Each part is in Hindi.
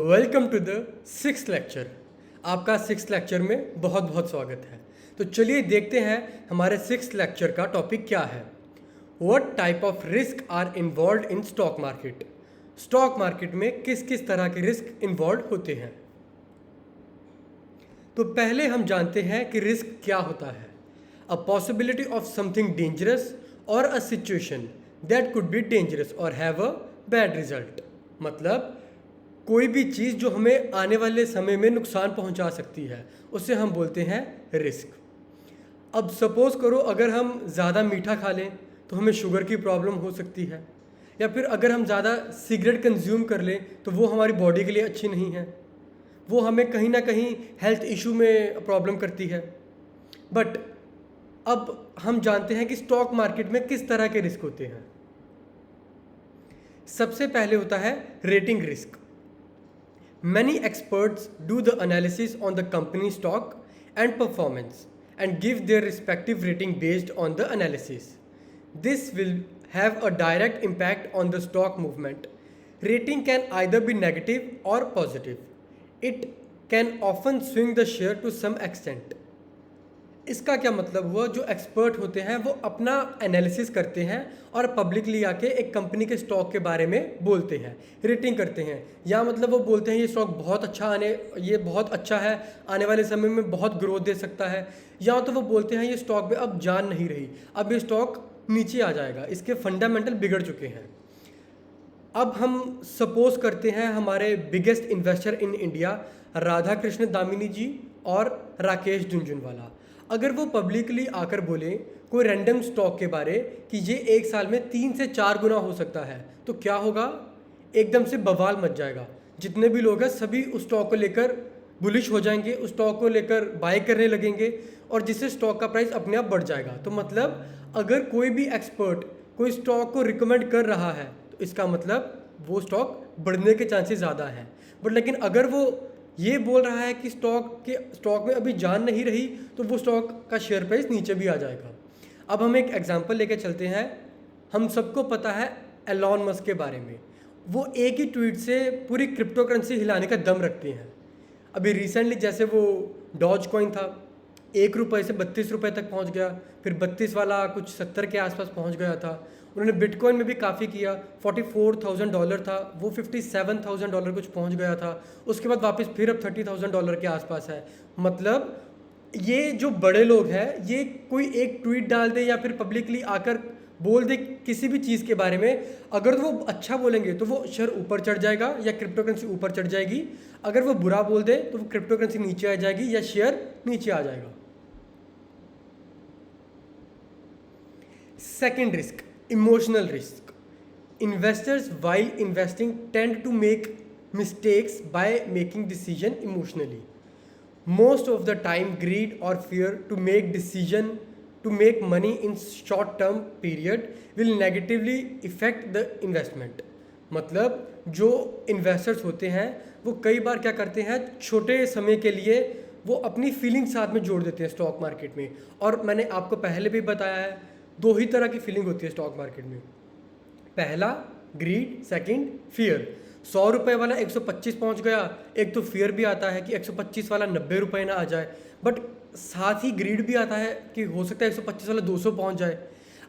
Welcome to the six lecture. आपका सिक्स लेक्चर में बहुत बहुत स्वागत है। तो चलिए देखते हैं हमारे सिक्स लेक्चर का टॉपिक क्या है। What type of risk are involve in stock market. Stock market में किस किस तरह के रिस्क इन्वॉल्व होते हैं। तो पहले हम जानते हैं कि रिस्क क्या होता है। A possibility of something dangerous or a situation that could be dangerous or have a bad result. मतलब कोई भी चीज़ जो हमें आने वाले समय में नुकसान पहुंचा सकती है उसे हम बोलते हैं रिस्क। अब सपोज़ करो अगर हम ज़्यादा मीठा खा लें तो हमें शुगर की प्रॉब्लम हो सकती है, या फिर अगर हम ज़्यादा सिगरेट कंज्यूम कर लें तो वो हमारी बॉडी के लिए अच्छी नहीं है, वो हमें कहीं ना कहीं हेल्थ इशू में प्रॉब्लम करती है। बट अब हम जानते हैं कि स्टॉक मार्केट में किस तरह के रिस्क होते हैं। सबसे पहले होता है rating risk. Many experts do the analysis on the company stock and performance and give their respective rating based on the analysis. This will have a direct impact on the stock movement. Rating can either be negative or positive. It can often swing the share to some extent. इसका क्या मतलब हुआ, जो एक्सपर्ट होते हैं वो अपना एनालिसिस करते हैं और पब्लिकली आके एक कंपनी के स्टॉक के बारे में बोलते हैं, रेटिंग करते हैं, या मतलब वो बोलते हैं ये स्टॉक बहुत अच्छा है, आने वाले समय में बहुत ग्रोथ दे सकता है, या तो वो बोलते हैं ये स्टॉक में अब जान नहीं रही, अब ये स्टॉक नीचे आ जाएगा, इसके फंडामेंटल बिगड़ चुके हैं। अब हम सपोज करते हैं हमारे biggest investor in India Radha Krishna Damani ji और राकेश झुनझुनवाला, अगर वो पब्लिकली आकर बोले कोई रैंडम स्टॉक के बारे कि ये एक साल में 3 से 4 गुना हो सकता है, तो क्या होगा, एकदम से बवाल मच जाएगा। जितने भी लोग हैं सभी उस स्टॉक को लेकर बुलिश हो जाएंगे, उस स्टॉक को लेकर बाय करने लगेंगे और जिससे स्टॉक का प्राइस अपने आप बढ़ जाएगा। तो मतलब अगर कोई भी एक्सपर्ट कोई स्टॉक को रिकमेंड कर रहा है तो इसका मतलब वो स्टॉक बढ़ने के चांसेस ज़्यादा हैं। बट लेकिन अगर वो ये बोल रहा है कि स्टॉक में अभी जान नहीं रही तो वो स्टॉक का शेयर प्राइस नीचे भी आ जाएगा। अब हम एक एग्जांपल लेके चलते हैं। हम सबको पता है एलॉन मस्क के बारे में, वो एक ही ट्वीट से पूरी क्रिप्टो करेंसी हिलाने का दम रखते हैं। अभी रिसेंटली जैसे वो डॉज कॉइन था, 1 रुपये से 32 रुपये तक पहुंच गया, फिर 32 वाला कुछ 70 के आसपास पहुंच गया था। उन्होंने बिटकॉइन में भी काफ़ी किया, $44,000 था, वो $57,000 कुछ पहुंच गया था, उसके बाद वापस फिर अब $30,000 के आसपास है। मतलब ये जो बड़े लोग हैं ये कोई एक ट्वीट डाल दे या फिर पब्लिकली आकर बोल दे किसी भी चीज़ के बारे में, अगर वो अच्छा बोलेंगे तो वो शेयर ऊपर चढ़ जाएगा या क्रिप्टो करेंसी ऊपर चढ़ जाएगी, अगर वो बुरा बोल दे तो वो क्रिप्टो करेंसी नीचे आ जाएगी या शेयर नीचे आ जाएगा। Second risk, emotional risk. Investors while investing tend to make mistakes by making decision emotionally. Most of the time greed or fear to make money in short term period will negatively affect the investment. मतलब जो इन्वेस्टर्स होते हैं वो कई बार क्या करते हैं, छोटे समय के लिए वो अपनी फीलिंग साथ में जोड़ देते हैं स्टॉक मार्केट में। और मैंने आपको पहले भी बताया है 2 ही तरह की फीलिंग होती है स्टॉक मार्केट में। पहला ग्रीड, सेकंड फियर। 100 रुपये वाला 125 पहुंच गया, एक तो फियर भी आता है कि 125 वाला 90 रुपये ना आ जाए, बट साथ ही ग्रीड भी आता है कि हो सकता है 125 वाला 200 पहुंच जाए।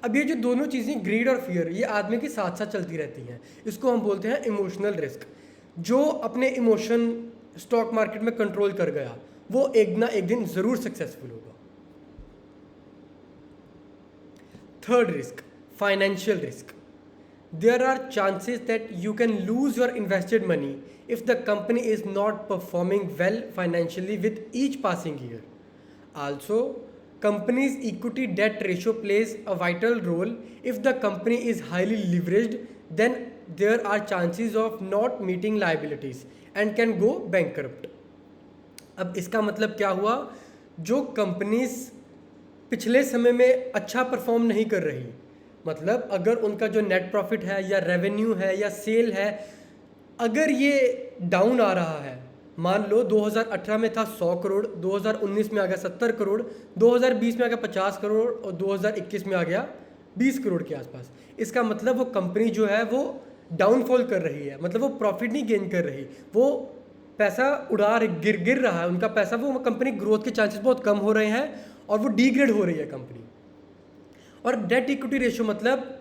अब ये जो दोनों चीज़ें ग्रीड और फियर ये आदमी के साथ साथ चलती रहती हैं, इसको हम बोलते हैं इमोशनल रिस्क। जो अपने इमोशन स्टॉक मार्केट में कंट्रोल कर गया वो एक ना एक दिन ज़रूर सक्सेसफुल होगा। Third risk, financial risk. There are chances that you can lose your invested money if the company is not performing well financially with each passing year. Also, company's equity debt ratio plays a vital role. If the company is highly leveraged, then there are chances of not meeting liabilities and can go bankrupt. अब इसका मतलब क्या हुआ, जो कंपनीज पिछले समय में अच्छा परफॉर्म नहीं कर रही, मतलब अगर उनका जो नेट प्रॉफिट है या रेवेन्यू है या सेल है, अगर ये डाउन आ रहा है, मान लो 2018 में था 100 करोड़, 2019 में आ गया 70 करोड़, 2020 में आ गया 50 करोड़ और 2021 में आ गया 20 करोड़ के आसपास, इसका मतलब वो कंपनी जो है वो डाउनफॉल कर रही है, मतलब वो प्रॉफिट नहीं गेन कर रही, वो पैसा उड़ा गिर रहा है उनका पैसा, वो कंपनी ग्रोथ के चांसेस बहुत कम हो रहे हैं और वो डिग्रेड हो रही है कंपनी। और डेट इक्विटी रेशियो मतलब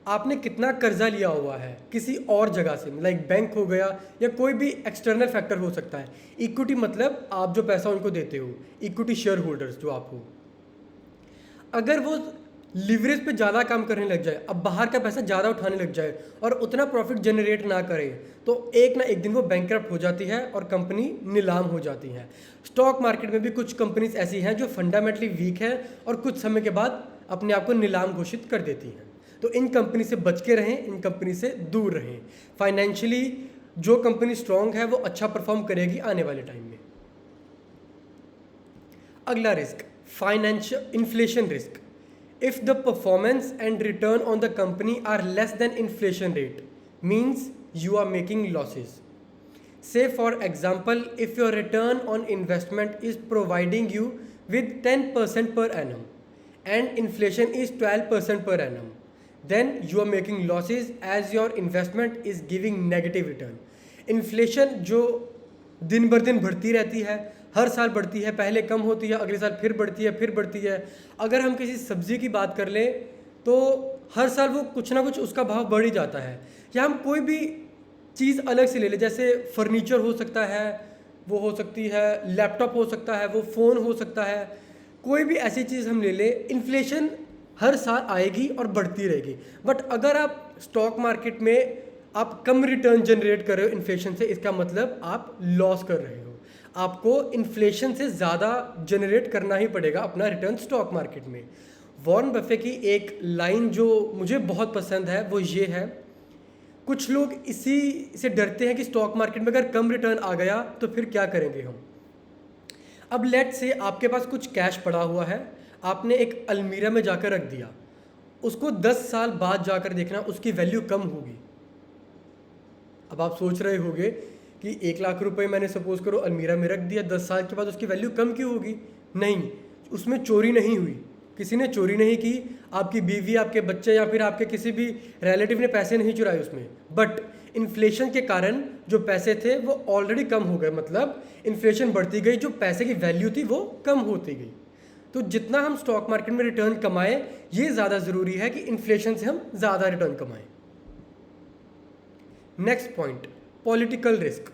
आपने कितना कर्जा लिया हुआ है किसी और जगह से, लाइक बैंक हो गया या कोई भी एक्सटर्नल फैक्टर हो सकता है। इक्विटी मतलब आप जो पैसा उनको देते हो, इक्विटी शेयर होल्डर्स जो आप हो। अगर वो लिवरेज पे ज़्यादा काम करने लग जाए, अब बाहर का पैसा ज़्यादा उठाने लग जाए और उतना प्रॉफिट जनरेट ना करे, तो एक ना एक दिन वो बैंकरप्ट हो जाती है और कंपनी नीलाम हो जाती है। स्टॉक मार्केट में भी कुछ कंपनीज ऐसी हैं जो फंडामेंटली वीक हैं और कुछ समय के बाद अपने आप को नीलाम घोषित कर देती हैं। तो इन कंपनी से बच के रहें, इन कंपनी से दूर रहें। फाइनेंशियली जो कंपनी स्ट्रांग है वो अच्छा परफॉर्म करेगी आने वाले टाइम में। अगला risk, financial inflation risk. If the performance and return on the company are less than inflation rate, means you are making losses. Say for example, if your return on investment is providing you with 10% per annum and inflation is 12% per annum, then you are making losses as your investment is giving negative return. Inflation जो दिन बर दिन बढ़ती रहती है, हर साल बढ़ती है, पहले कम होती है, अगले साल फिर बढ़ती है, फिर बढ़ती है। अगर हम किसी सब्ज़ी की बात कर लें तो हर साल वो कुछ ना कुछ उसका भाव बढ़ ही जाता है। या हम कोई भी चीज़ अलग से ले लें, जैसे फर्नीचर हो सकता है, वो हो सकती है लैपटॉप हो सकता है, वो फ़ोन हो सकता है, कोई भी ऐसी चीज़ हम ले लें, इन्फ्लेशन हर साल आएगी और बढ़ती रहेगी। बट अगर आप स्टॉक मार्केट में आप कम रिटर्न जनरेट कर रहे हो इन्फ्लेशन से, इसका मतलब आप लॉस कर रहे हो। आपको इन्फ्लेशन से ज़्यादा जनरेट करना ही पड़ेगा अपना रिटर्न स्टॉक मार्केट में। वॉरेन बफे की एक लाइन जो मुझे बहुत पसंद है वो ये है, कुछ लोग इसी से डरते हैं कि स्टॉक मार्केट में अगर कम रिटर्न आ गया तो फिर क्या करेंगे हम। अब लेट से आपके पास कुछ कैश पड़ा हुआ है, आपने एक अलमीरा में जाकर रख दिया, उसको 10 साल बाद जाकर देखना उसकी वैल्यू कम होगी। अब आप सोच रहे होंगे कि 1 लाख रुपए मैंने सपोज करो अलमीरा में रख दिया, 10 साल के बाद उसकी वैल्यू कम क्यों होगी? नहीं, उसमें चोरी नहीं हुई, किसी ने चोरी नहीं की, आपकी बीवी, आपके बच्चे या फिर आपके किसी भी रिलेटिव ने पैसे नहीं चुराए उसमें। बट इन्फ्लेशन के कारण जो पैसे थे वो ऑलरेडी कम हो गए, मतलब इन्फ्लेशन बढ़ती गई, जो पैसे की वैल्यू थी वो कम होती गई। तो जितना हम स्टॉक मार्केट में रिटर्न कमाएं, ये ज़्यादा ज़रूरी है कि इन्फ्लेशन से हम ज़्यादा रिटर्न कमाएं। Next point, political risk.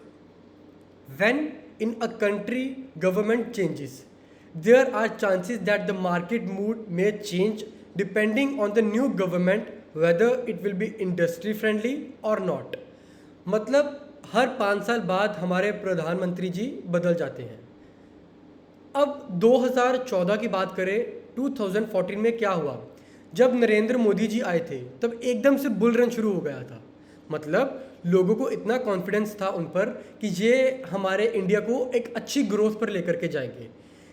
When in a country government changes, there are chances that the market mood may change depending on the new government, whether it will be industry friendly or not. मतलब हर 5 साल बाद हमारे प्रधानमंत्री जी बदल जाते हैं। अब 2014 की बात करें, 2014 में क्या हुआ, जब नरेंद्र मोदी जी आए थे तब एकदम से बुल रन शुरू हो गया था। मतलब लोगों को इतना कॉन्फिडेंस था उन पर कि ये हमारे इंडिया को एक अच्छी ग्रोथ पर लेकर के जाएंगे,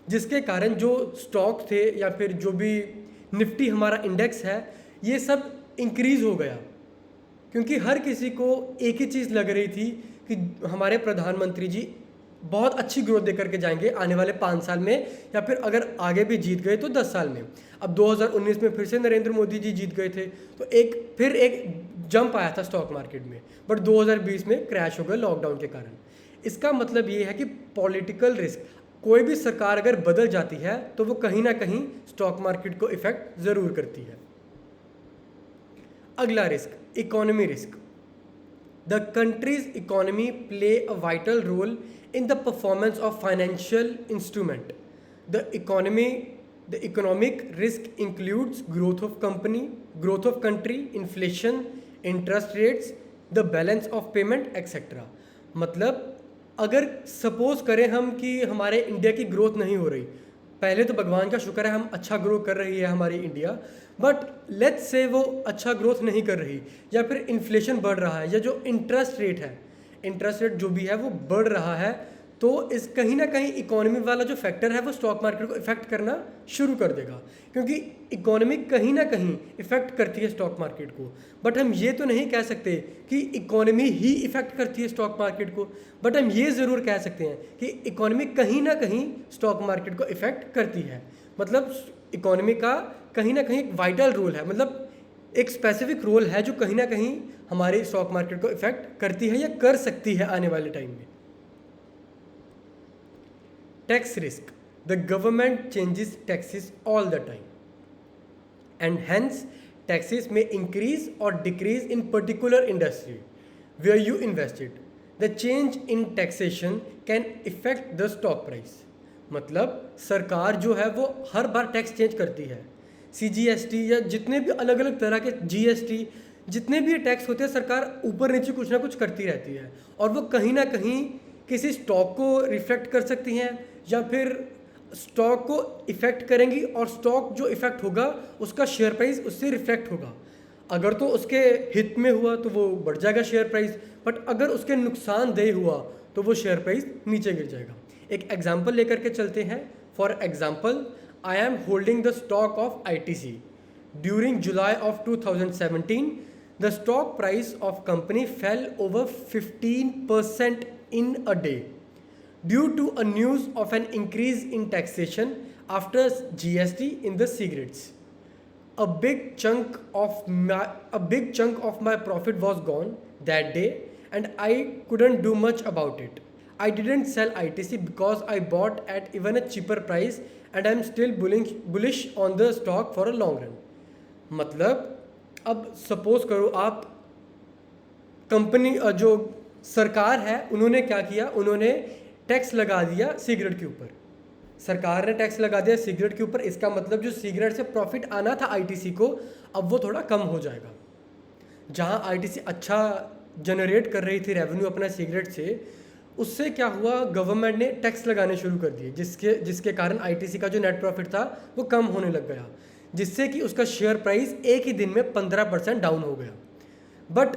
जिसके कारण जो स्टॉक थे या फिर जो भी निफ्टी हमारा इंडेक्स है ये सब इंक्रीज़ हो गया, क्योंकि हर किसी को एक ही चीज़ लग रही थी कि हमारे प्रधानमंत्री जी बहुत अच्छी ग्रोथ दे करके जाएंगे आने वाले 5 साल में, या फिर अगर आगे भी जीत गए तो 10 साल में। अब 2019 में फिर से नरेंद्र मोदी जी जीत गए थे तो फिर एक जंप आया था स्टॉक मार्केट में, बट 2020 में क्रैश हो गया लॉकडाउन के कारण। इसका मतलब ये है कि पॉलिटिकल रिस्क, कोई भी सरकार अगर बदल जाती है तो वो कहीं ना कहीं स्टॉक मार्केट को इफेक्ट ज़रूर करती है। अगला risk, economy risk. The country's economy play a vital role in the performance of financial instrument. The economic risk includes growth of company, growth of country, inflation, interest rates, the balance of payment, etc. मतलब अगर सपोज करें हम कि हमारे इंडिया की ग्रोथ नहीं हो रही, पहले तो भगवान का शुक्र है हम अच्छा ग्रो कर रही है हमारी इंडिया, बट लेट्स से वो अच्छा ग्रोथ नहीं कर रही, या फिर इन्फ्लेशन बढ़ रहा है, या जो इंटरेस्ट रेट है, इंटरेस्ट रेट जो भी है वो बढ़ रहा है, तो इस कहीं ना कहीं इकोनॉमी वाला जो फैक्टर है वो स्टॉक मार्केट को इफेक्ट करना शुरू कर देगा, क्योंकि इकोनॉमी कहीं ना कहीं इफेक्ट करती है स्टॉक मार्केट को। बट हम ये तो नहीं कह सकते कि इकोनॉमी ही इफेक्ट करती है स्टॉक मार्केट को, बट हम ये ज़रूर कह सकते हैं कि इकोनॉमी कहीं ना कहीं स्टॉक मार्केट को इफेक्ट करती है। मतलब इकोनॉमी का कहीं ना कहीं एक वाइटल रोल है, मतलब एक स्पेसिफिक रोल है जो कहीं ना कहीं हमारे स्टॉक मार्केट को इफेक्ट करती है या कर सकती है आने वाले टाइम में। Tax risk. The government changes taxes all the time, and hence taxes may increase or decrease in particular industry where you invested. The change in taxation can affect the stock price. मतलब सरकार जो है वो हर बार टैक्स चेंज करती है। CGST या जितने भी अलग अलग तरह के GST, जितने भी टैक्स होते हैं, सरकार ऊपर नीचे कुछ ना कुछ करती रहती है, और वो कहीं ना कहीं किसी स्टॉक को रिफ्लेक्ट कर सकती हैं या फिर स्टॉक को इफ़ेक्ट करेंगी, और स्टॉक जो इफ़ेक्ट होगा उसका शेयर प्राइस उससे रिफ्लेक्ट होगा। अगर तो उसके हित में हुआ तो वो बढ़ जाएगा शेयर प्राइस, बट अगर उसके नुकसानदेह हुआ तो वो शेयर प्राइस नीचे गिर जाएगा। एक एग्जांपल लेकर के चलते हैं। For example, I am holding the stock of ITC। During July of 2017 the stock price of company fail over 15% in a day due to a news of an increase in taxation after GST in the cigarettes. A big chunk of my profit was gone that day, and I couldn't do much about it. I didn't sell ITC because I bought at even a cheaper price, and I'm still bullish on the stock for a long run. मतलब अब सपोज करो आप कंपनी जो सरकार है उन्होंने क्या किया, उन्होंने टैक्स लगा दिया सिगरेट के ऊपर। सरकार ने टैक्स लगा दिया सिगरेट के ऊपर, इसका मतलब जो सिगरेट से प्रॉफिट आना था ITC को, अब वो थोड़ा कम हो जाएगा। जहां ITC अच्छा जनरेट कर रही थी रेवेन्यू अपना सिगरेट से, उससे क्या हुआ, गवर्नमेंट ने टैक्स लगाने शुरू कर दिए, जिसके कारण ITC का जो नेट प्रॉफिट था वो कम होने लग गया, जिससे कि उसका शेयर प्राइस एक ही दिन में 15% डाउन हो गया। बट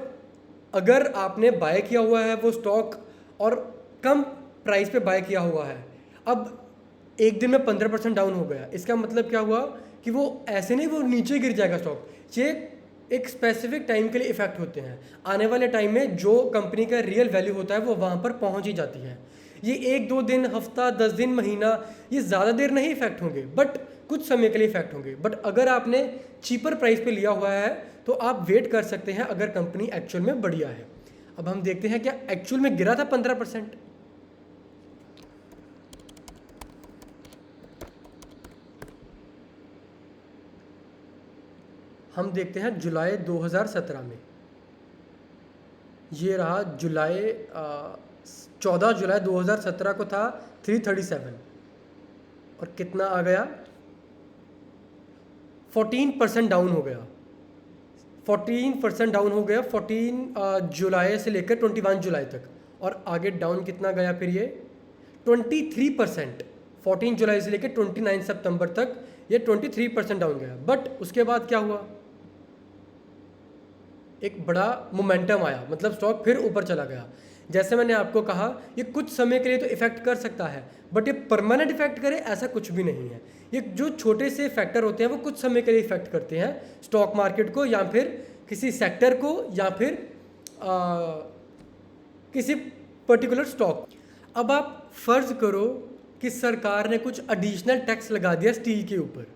अगर आपने बाय किया हुआ है वो स्टॉक और कम प्राइस पे बाय किया हुआ है, अब एक दिन में 15% डाउन हो गया, इसका मतलब क्या हुआ कि वो ऐसे नहीं वो नीचे गिर जाएगा स्टॉक। ये एक स्पेसिफिक टाइम के लिए इफेक्ट होते हैं। आने वाले टाइम में जो कंपनी का रियल वैल्यू होता है वो वहाँ पर पहुँच ही जाती है। ये 1-2 दिन, हफ्ता, 10 दिन, महीना, ये ज़्यादा देर नहीं इफेक्ट होंगे, बट कुछ समय के लिए इफेक्ट होंगे। बट अगर आपने चीपर प्राइस पे लिया हुआ है तो आप वेट कर सकते हैं अगर कंपनी एक्चुअल में बढ़िया है। अब हम देखते हैं क्या एक्चुअल में गिरा था 15%। हम देखते हैं जुलाई 2017 में, ये रहा जुलाई 14 जुलाई 2017 को था 337, और कितना आ गया, 14% डाउन हो गया। 14% डाउन हो गया 14 जुलाई से लेकर 21 जुलाई तक, और आगे डाउन कितना गया फिर ये 23%। 14 जुलाई से लेकर 29 सितंबर तक ये 23% डाउन गया। बट उसके बाद क्या हुआ, एक बड़ा मोमेंटम आया, मतलब स्टॉक फिर ऊपर चला गया। जैसे मैंने आपको कहा, ये कुछ समय के लिए तो इफेक्ट कर सकता है, बट ये परमानेंट इफेक्ट करे ऐसा कुछ भी नहीं है। ये जो छोटे से फैक्टर होते हैं वो कुछ समय के लिए इफेक्ट करते हैं स्टॉक मार्केट को, या फिर किसी सेक्टर को, या फिर किसी पर्टिकुलर स्टॉक। अब आप फर्ज करो कि सरकार ने कुछ एडिशनल टैक्स लगा दिया स्टील के ऊपर,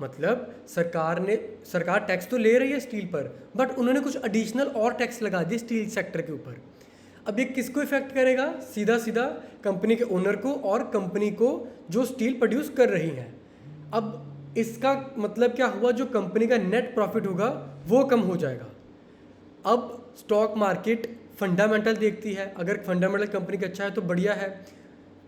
मतलब सरकार टैक्स तो ले रही है स्टील पर, बट उन्होंने कुछ एडिशनल और टैक्स लगा दिए स्टील सेक्टर के ऊपर। अब ये किसको इफेक्ट करेगा, सीधा सीधा कंपनी के ओनर को और कंपनी को जो स्टील प्रोड्यूस कर रही है। अब इसका मतलब क्या हुआ, जो कंपनी का नेट प्रॉफिट होगा वो कम हो जाएगा। अब स्टॉक मार्केट फंडामेंटल देखती है, अगर फंडामेंटल कंपनी का अच्छा है तो बढ़िया है।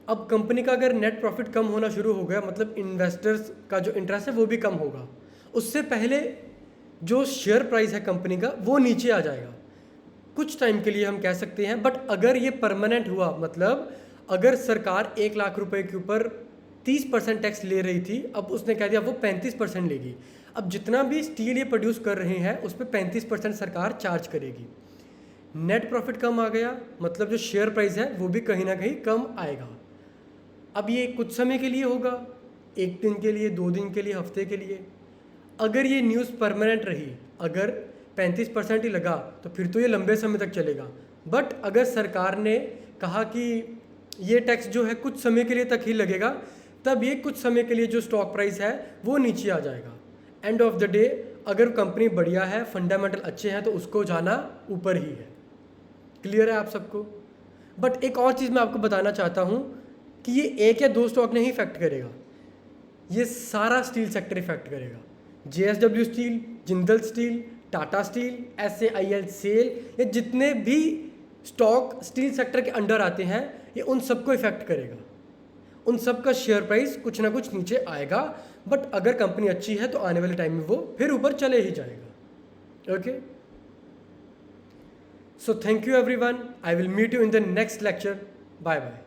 अब कंपनी का अगर नेट प्रॉफिट कम होना शुरू हो गया, मतलब इन्वेस्टर्स का जो इंटरेस्ट है वो भी कम होगा, उससे पहले जो शेयर प्राइस है कंपनी का वो नीचे आ जाएगा कुछ टाइम के लिए, हम कह सकते हैं। बट अगर ये परमानेंट हुआ, मतलब अगर सरकार 1 लाख रुपए के ऊपर 30% टैक्स ले रही थी, अब उसने कह दिया वो 35% लेगी। अब जितना भी स्टील ये प्रोड्यूस कर रहे हैं उस पर 35% सरकार चार्ज करेगी। नेट प्रॉफिट कम आ गया, मतलब जो शेयर प्राइस है वो भी कहीं ना कहीं कम आएगा। अब ये कुछ समय के लिए होगा, 1 दिन के लिए, 2 दिन के लिए, हफ्ते के लिए। अगर ये न्यूज़ परमानेंट रही, अगर 35% ही लगा तो फिर तो ये लंबे समय तक चलेगा। बट अगर सरकार ने कहा कि ये टैक्स जो है कुछ समय के लिए तक ही लगेगा, तब ये कुछ समय के लिए जो स्टॉक प्राइस है वो नीचे आ जाएगा। एंड ऑफ द डे अगर कंपनी बढ़िया है, फंडामेंटल अच्छे हैं, तो उसको जाना ऊपर ही है। क्लियर है आप सबको। बट एक और चीज़ मैं आपको बताना चाहता हूँ, कि ये एक या दो स्टॉक नहीं इफेक्ट करेगा, ये सारा स्टील सेक्टर इफेक्ट करेगा। JSW steel, Jindal steel, Tata steel, SAIL SAIL, ये जितने भी स्टॉक स्टील सेक्टर के अंडर आते हैं ये उन सबको इफेक्ट करेगा। उन सब का शेयर प्राइस कुछ ना कुछ नीचे आएगा, बट अगर कंपनी अच्छी है तो आने वाले टाइम में वो फिर ऊपर चले ही जाएगा। Okay, so thank you everyone, I will meet you in the next lecture. Bye bye.